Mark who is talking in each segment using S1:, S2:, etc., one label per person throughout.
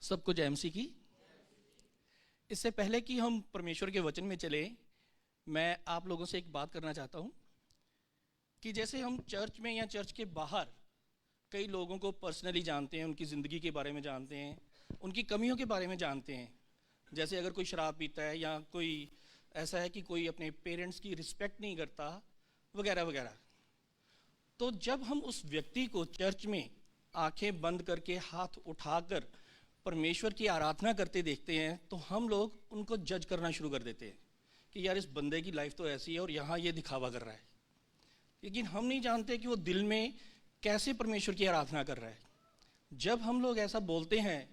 S1: सबको जय मसीह की। इससे पहले कि हम परमेश्वर के वचन में चले, मैं आप लोगों से एक बात करना चाहता हूँ कि जैसे हम चर्च में या चर्च के बाहर कई लोगों को पर्सनली जानते हैं, उनकी ज़िंदगी के बारे में जानते हैं, उनकी कमियों के बारे में जानते हैं। जैसे अगर कोई शराब पीता है या कोई ऐसा है कि कोई अपने पेरेंट्स की रिस्पेक्ट नहीं करता वगैरह वगैरह, तो जब हम उस व्यक्ति को चर्च में आंखें बंद करके हाथ उठाकर परमेश्वर की आराधना करते देखते हैं, तो हम लोग उनको जज करना शुरू कर देते हैं कि यार इस बंदे की लाइफ तो ऐसी है और यहाँ ये दिखावा कर रहा है। लेकिन हम नहीं जानते कि वो दिल में कैसे परमेश्वर की आराधना कर रहा है। जब हम लोग ऐसा बोलते हैं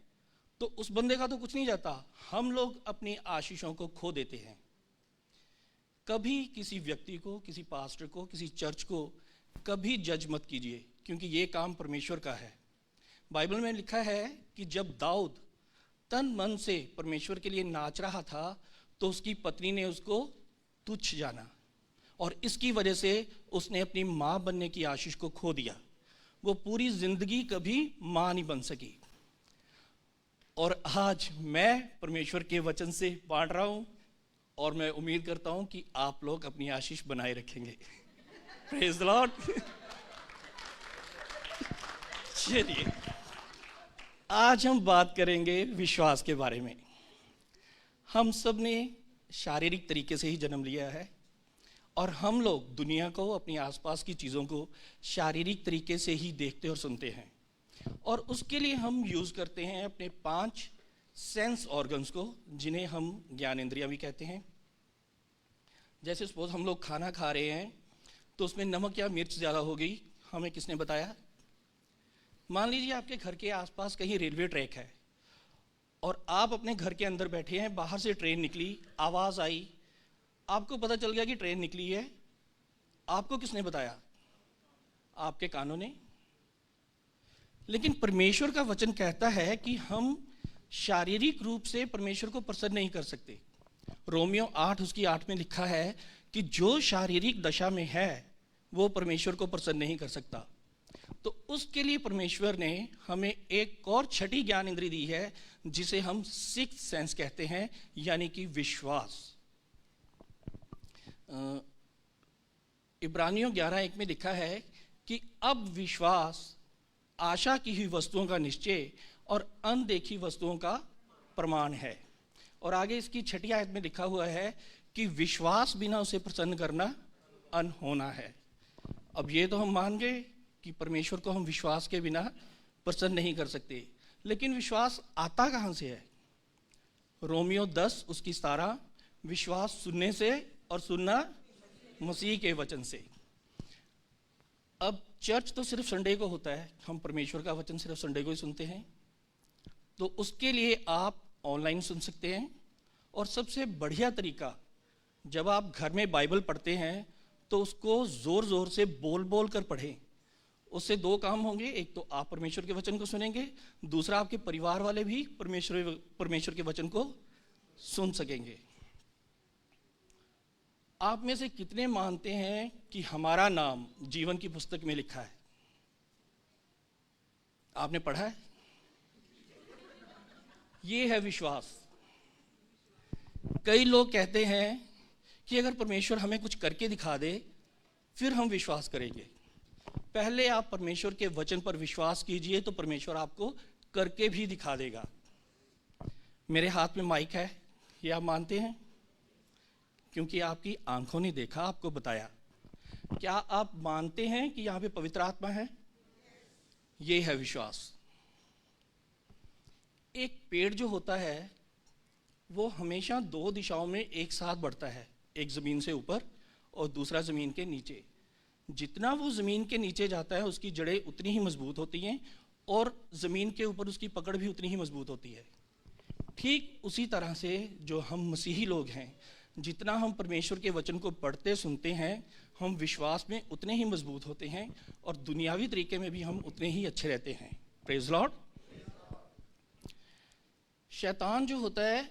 S1: तो उस बंदे का तो कुछ नहीं जाता, हम लोग अपनी आशीषों को खो देते हैं। कभी किसी व्यक्ति को, किसी पास्टर को, किसी चर्च को कभी जज मत कीजिए, क्योंकि ये काम परमेश्वर का है। बाइबल में लिखा है कि जब दाऊद तन मन से परमेश्वर के लिए नाच रहा था तो उसकी पत्नी ने उसको तुच्छ जाना और इसकी वजह से उसने अपनी माँ बनने की आशीष को खो दिया। वो पूरी जिंदगी कभी माँ नहीं बन सकी। और आज मैं परमेश्वर के वचन से बांट रहा हूँ और मैं उम्मीद करता हूँ कि आप लोग अपनी आशीष बनाए रखेंगे। Praise the Lord. चलिए, आज हम बात करेंगे विश्वास के बारे में। हम सब ने शारीरिक तरीके से ही जन्म लिया है और हम लोग दुनिया को, अपनी आसपास की चीज़ों को शारीरिक तरीके से ही देखते और सुनते हैं, और उसके लिए हम यूज़ करते हैं अपने 5 सेंस ऑर्गन्स को, जिन्हें हम ज्ञानेंद्रियां भी कहते हैं। जैसे सपोज हम लोग खाना खा रहे हैं तो उसमें नमक या मिर्च ज़्यादा हो गई, हमें किसने बताया? मान लीजिए आपके घर के आसपास कहीं रेलवे ट्रैक है और आप अपने घर के अंदर बैठे हैं, बाहर से ट्रेन निकली, आवाज़ आई, आपको पता चल गया कि ट्रेन निकली है। आपको किसने बताया? आपके कानों ने। लेकिन परमेश्वर का वचन कहता है कि हम शारीरिक रूप से परमेश्वर को प्रसन्न नहीं कर सकते। रोमियो 8 उसकी 8 में लिखा है कि जो शारीरिक दशा में है वो परमेश्वर को प्रसन्न नहीं कर सकता। तो उसके लिए परमेश्वर ने हमें एक और छठी ज्ञान इंद्री दी है, जिसे हम 6th सेंस कहते हैं, यानी कि विश्वास। इब्रानियों 11:1 में लिखा है कि अब विश्वास आशा की हुई वस्तुओं का निश्चय और अनदेखी वस्तुओं का प्रमाण है। और आगे इसकी छठी आयत में लिखा हुआ है कि विश्वास बिना उसे प्रसन्न करना अनहोना है। अब ये तो हम मान गए कि परमेश्वर को हम विश्वास के बिना प्रसन्न नहीं कर सकते, लेकिन विश्वास आता कहाँ से है? रोमियो 10 उसकी 17, विश्वास सुनने से और सुनना मसीह के वचन से। अब चर्च तो सिर्फ संडे को होता है, हम परमेश्वर का वचन सिर्फ संडे को ही सुनते हैं, तो उसके लिए आप ऑनलाइन सुन सकते हैं। और सबसे बढ़िया तरीका, जब आप घर में बाइबल पढ़ते हैं तो उसको ज़ोर ज़ोर से बोल बोल कर पढ़ें। उससे 2 काम होंगे, एक तो आप परमेश्वर के वचन को सुनेंगे, दूसरा आपके परिवार वाले भी परमेश्वर के वचन को सुन सकेंगे। आप में से कितने मानते हैं कि हमारा नाम जीवन की पुस्तक में लिखा है? आपने पढ़ा है? ये है विश्वास। कई लोग कहते हैं कि अगर परमेश्वर हमें कुछ करके दिखा दे फिर हम विश्वास करेंगे। पहले आप परमेश्वर के वचन पर विश्वास कीजिए तो परमेश्वर आपको करके भी दिखा देगा। मेरे हाथ में माइक है, ये आप मानते हैं? क्योंकि आपकी आंखों ने देखा, आपको बताया। क्या आप मानते हैं कि यहाँ पे पवित्र आत्मा है? ये है विश्वास। एक पेड़ जो होता है वो हमेशा 2 दिशाओं में एक साथ बढ़ता है, एक ज़मीन से ऊपर और दूसरा ज़मीन के नीचे। जितना वो ज़मीन के नीचे जाता है उसकी जड़ें उतनी ही मजबूत होती हैं और ज़मीन के ऊपर उसकी पकड़ भी उतनी ही मजबूत होती है। ठीक उसी तरह से जो हम मसीही लोग हैं, जितना हम परमेश्वर के वचन को पढ़ते सुनते हैं, हम विश्वास में उतने ही मजबूत होते हैं और दुनियावी तरीके में भी हम उतने ही अच्छे रहते हैं। Praise Lord. शैतान जो होता है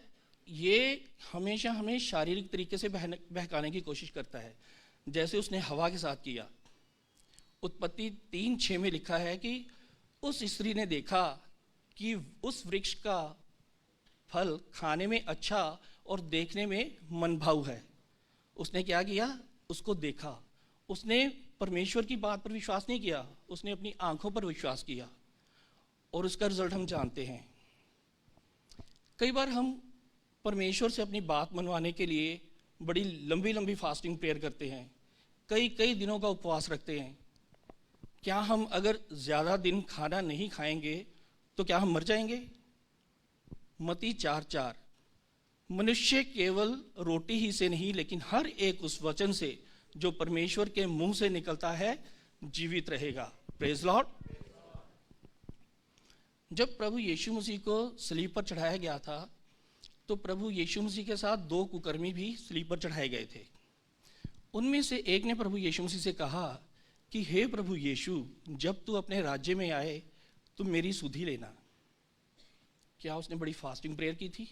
S1: ये हमेशा हमें शारीरिक तरीके से बहकाने की कोशिश करता है, जैसे उसने हवा के साथ किया। उत्पत्ति 3:6 में लिखा है कि उस स्त्री ने देखा कि उस वृक्ष का फल खाने में अच्छा और देखने में मनभाऊ है। उसने क्या किया? उसको देखा। उसने परमेश्वर की बात पर विश्वास नहीं किया, उसने अपनी आंखों पर विश्वास किया, और उसका रिजल्ट हम जानते हैं। कई बार हम परमेश्वर से अपनी बात मनवाने के लिए बड़ी लंबी लंबी फास्टिंग प्रेयर करते हैं, कई कई दिनों का उपवास रखते हैं। क्या हम अगर ज़्यादा दिन खाना नहीं खाएंगे तो क्या हम मर जाएंगे? मत्ती 4:4, मनुष्य केवल रोटी ही से नहीं लेकिन हर एक उस वचन से जो परमेश्वर के मुंह से निकलता है जीवित रहेगा। Praise Lord. जब प्रभु यीशु मसीह को सलीब पर चढ़ाया गया था तो प्रभु यीशु मसीह के साथ 2 कुकर्मी भी सलीब पर चढ़ाए गए थे। उनमें से एक ने प्रभु यीशु मसीह से कहा कि हे प्रभु यीशु, जब तू अपने राज्य में आए तो मेरी सुधि लेना। क्या उसने बड़ी फास्टिंग प्रेयर की थी?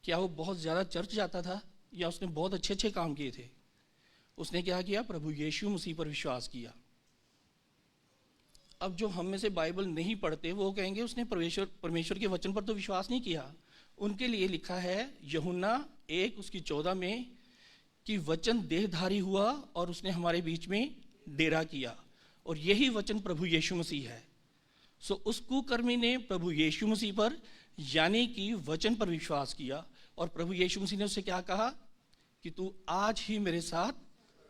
S1: क्या वो बहुत ज़्यादा चर्च जाता था? या उसने बहुत अच्छे अच्छे काम किए थे? उसने क्या किया? प्रभु यीशु मसीह पर विश्वास किया। अब जो हम में से बाइबल नहीं पढ़ते वो कहेंगे उसने परमेश्वर के वचन पर तो विश्वास नहीं किया। उनके लिए लिखा है यूहन्ना 1:14 में कि वचन देहधारी हुआ और उसने हमारे बीच में डेरा किया, और यही वचन प्रभु यीशु मसीह है। सो उस कुकर्मी ने प्रभु यीशु मसीह पर यानी कि वचन पर विश्वास किया, और प्रभु यीशु मसीह ने उससे क्या कहा कि तू आज ही मेरे साथ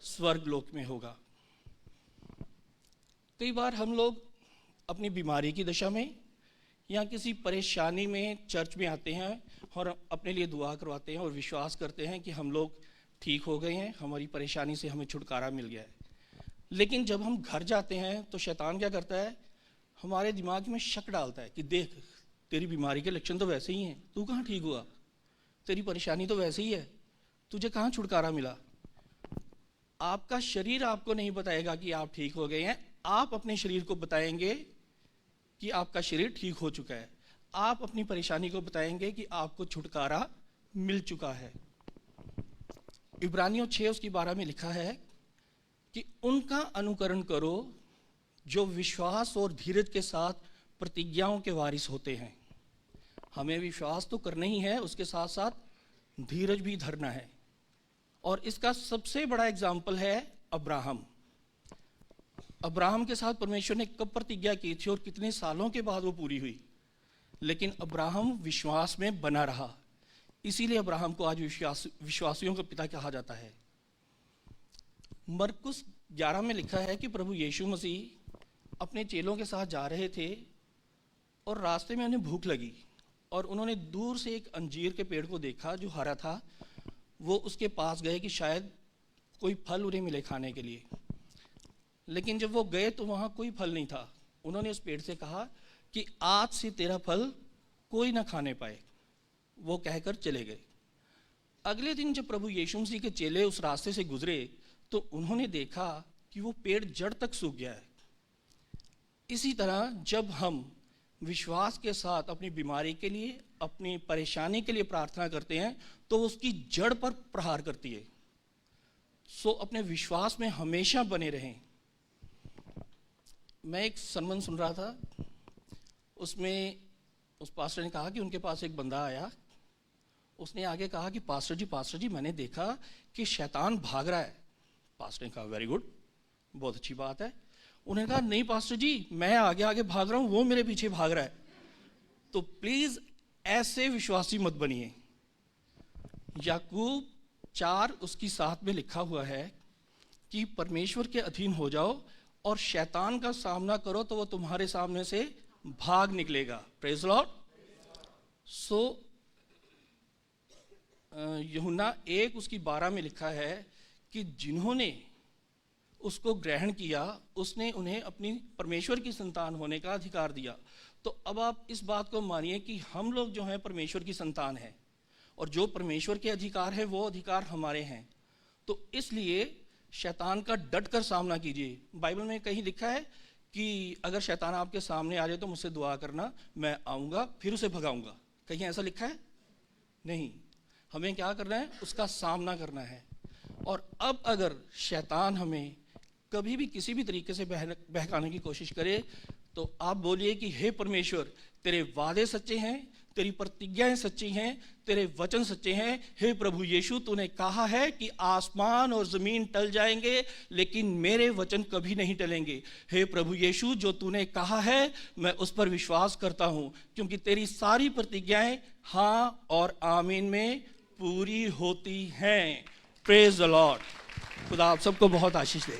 S1: स्वर्ग लोक में होगा। कई बार हम लोग अपनी बीमारी की दशा में या किसी परेशानी में चर्च में आते हैं और अपने लिए दुआ करवाते हैं और विश्वास करते हैं कि हम लोग ठीक हो गए हैं, हमारी परेशानी से हमें छुटकारा मिल गया है। लेकिन जब हम घर जाते हैं तो शैतान क्या करता है? हमारे दिमाग में शक डालता है कि देख, तेरी बीमारी के लक्षण तो वैसे ही हैं, तू कहाँ ठीक हुआ, तेरी परेशानी तो वैसे ही है, तुझे कहाँ छुटकारा मिला। आपका शरीर आपको नहीं बताएगा कि आप ठीक हो गए हैं, आप अपने शरीर को बताएंगे कि आपका शरीर ठीक हो चुका है। आप अपनी परेशानी को बताएंगे कि आपको छुटकारा मिल चुका है। इब्रानियों 6:12 में लिखा है कि उनका अनुकरण करो जो विश्वास और धीरज के साथ प्रतिज्ञाओं के वारिस होते हैं। हमें विश्वास तो करना ही है, उसके साथ साथ धीरज भी धरना है। और इसका सबसे बड़ा एग्जाम्पल है अब्राहम। अब्राहम के साथ परमेश्वर ने कब प्रतिज्ञा की थी और कितने सालों के बाद वो पूरी हुई, लेकिन अब्राहम विश्वास में बना रहा। इसीलिए अब्राहम को आज विश्वासियों का पिता कहा जाता है। मरकुस 11 में लिखा है कि प्रभु यीशु मसीह अपने चेलों के साथ जा रहे थे और रास्ते में उन्हें भूख लगी, और उन्होंने दूर से एक अंजीर के पेड़ को देखा जो हरा था। वो उसके पास गए कि शायद कोई फल उन्हें मिले खाने के लिए, लेकिन जब वो गए तो वहाँ कोई फल नहीं था। उन्होंने उस पेड़ से कहा कि आज से तेरा फल कोई ना खाने पाए। वो कहकर चले गए। अगले दिन जब प्रभु यीशु मसीह के चेले उस रास्ते से गुजरे तो उन्होंने देखा कि वो पेड़ जड़ तक सूख गया है। इसी तरह जब हम विश्वास के साथ अपनी बीमारी के लिए, अपनी परेशानी के लिए प्रार्थना करते हैं तो उसकी जड़ पर प्रहार करती है। सो अपने विश्वास में हमेशा बने रहें। मैं एक सरमन सुन रहा था, उसमें उस पास्टर ने कहा कि उनके पास एक बंदा आया। उसने आगे कहा कि पास्टर जी मैंने देखा कि शैतान भाग रहा है। पास्टर ने कहा वेरी गुड, बहुत अच्छी बात है। उन्होंने कहा नहीं पास्टर जी, मैं आगे आगे भाग रहा हूँ, वो मेरे पीछे भाग रहा है। तो प्लीज ऐसे विश्वासी मत बनिए। याकूब 4:7 में लिखा हुआ है कि परमेश्वर के अधीन हो जाओ और शैतान का सामना करो तो वो तुम्हारे सामने से भाग निकलेगा। Praise Lord. सो यूहन्ना 1:12 में लिखा है कि जिन्होंने उसको ग्रहण किया उसने उन्हें अपनी परमेश्वर की संतान होने का अधिकार दिया। तो अब आप इस बात को मानिए कि हम लोग जो हैं परमेश्वर की संतान हैं, और जो परमेश्वर के अधिकार है वो अधिकार हमारे हैं। तो इसलिए शैतान का डट कर सामना कीजिए। बाइबल में कहीं लिखा है कि अगर शैतान आपके सामने आ जाए तो मुझसे दुआ करना, मैं आऊँगा फिर उसे भगाऊँगा। कहीं ऐसा लिखा है? नहीं। हमें क्या करना है? उसका सामना करना है। और अब अगर शैतान हमें कभी भी किसी भी तरीके से बहकाने की कोशिश करे तो आप बोलिए कि हे परमेश्वर, तेरे वादे सच्चे हैं, तेरी प्रतिज्ञाएं सच्ची हैं, तेरे वचन सच्चे हैं। हे प्रभु यीशु, तूने कहा है कि आसमान और ज़मीन टल जाएंगे लेकिन मेरे वचन कभी नहीं टलेंगे। हे प्रभु यीशु, जो तूने कहा है मैं उस पर विश्वास करता हूँ, क्योंकि तेरी सारी प्रतिज्ञाएं हाँ और आमीन में पूरी होती हैं। Praise the Lord. खुदा आप सबको बहुत आशीष दे।